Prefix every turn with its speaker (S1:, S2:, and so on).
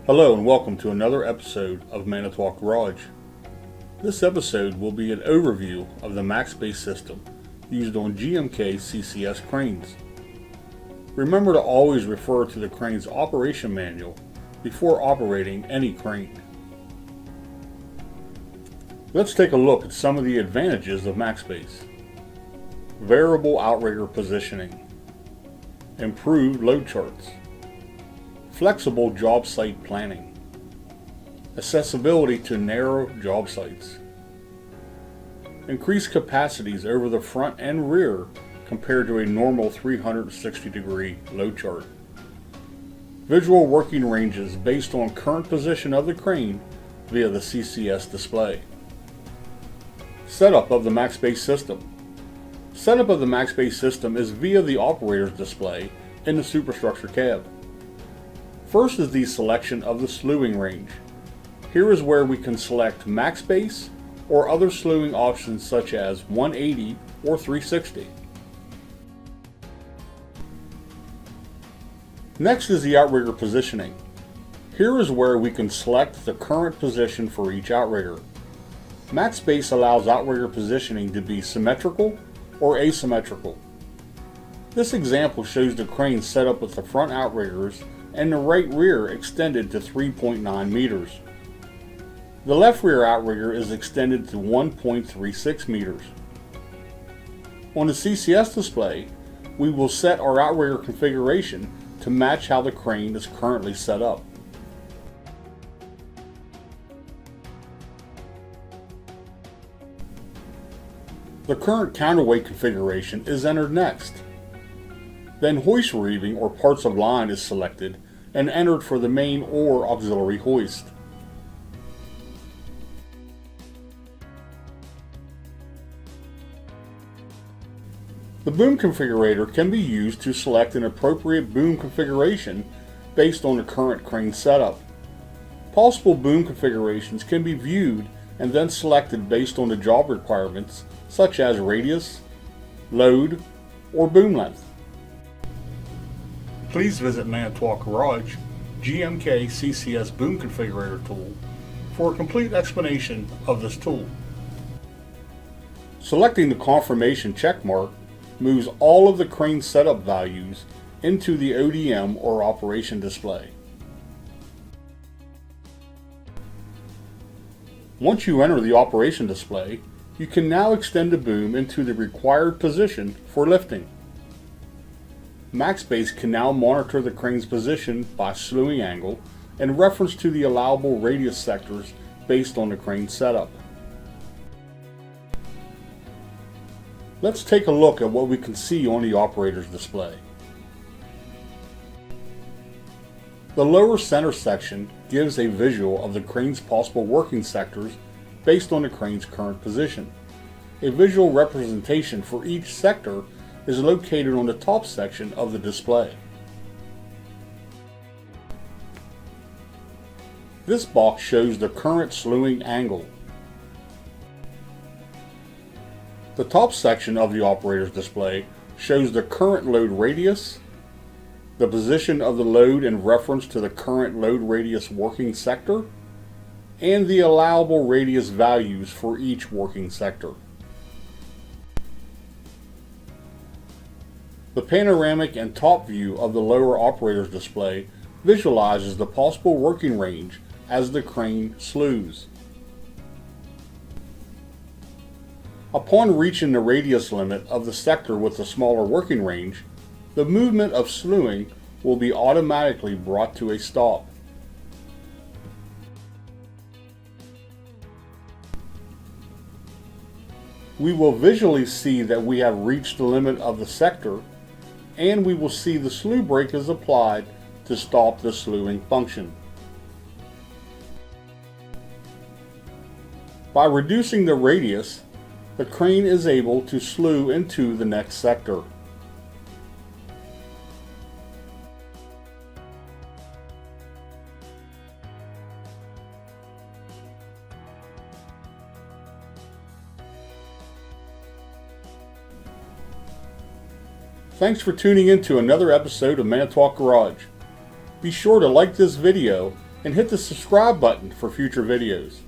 S1: Hello and welcome to another episode of Manitowoc Garage. This episode will be an overview of the MAXbase system used on GMK CCS cranes. Remember to always refer to the crane's operation manual before operating any crane. Let's take a look at some of the advantages of MAXbase. Variable outrigger positioning, improved load charts, flexible job site planning, accessibility to narrow job sites, increased capacities over the front and rear compared to a normal 360-degree load chart, visual working ranges based on current position of the crane via the CCS display. Setup of the MAXbase system. Setup of the MAXbase system is via the operator's display in the superstructure cab. First is the selection of the slewing range. Here is where we can select MAXbase or other slewing options such as 180 or 360. Next is the outrigger positioning. Here is where we can select the current position for each outrigger. MAXbase allows outrigger positioning to be symmetrical or asymmetrical. This example shows the crane set up with the front outriggers and the right rear extended to 3.9 meters. The left rear outrigger is extended to 1.36 meters. On the CCS display, we will set our outrigger configuration to match how the crane is currently set up. The current counterweight configuration is entered next. Then hoist reeving or parts of line is selected and entered for the main or auxiliary hoist. The boom configurator can be used to select an appropriate boom configuration based on the current crane setup. Possible boom configurations can be viewed and then selected based on the job requirements such as radius, load, or boom length. Please visit Manitowoc Garage GMK CCS Boom Configurator tool for a complete explanation of this tool. Selecting the confirmation checkmark moves all of the crane setup values into the ODM or operation display. Once you enter the operation display, you can now extend the boom into the required position for lifting. MAXbase can now monitor the crane's position by slewing angle in reference to the allowable radius sectors based on the crane setup. Let's take a look at what we can see on the operator's display. The lower center section gives a visual of the crane's possible working sectors based on the crane's current position. A visual representation for each sector is located on the top section of the display. This box shows the current slewing angle. The top section of the operator's display shows the current load radius, the position of the load in reference to the current load radius working sector, and the allowable radius values for each working sector. The panoramic and top view of the lower operator's display visualizes the possible working range as the crane slews. Upon reaching the radius limit of the sector with the smaller working range, the movement of slewing will be automatically brought to a stop. We will visually see that we have reached the limit of the sector, and we will see the slew brake is applied to stop the slewing function. By reducing the radius, the crane is able to slew into the next sector. Thanks for tuning in to another episode of Manitowoc Garage. Be sure to like this video and hit the subscribe button for future videos.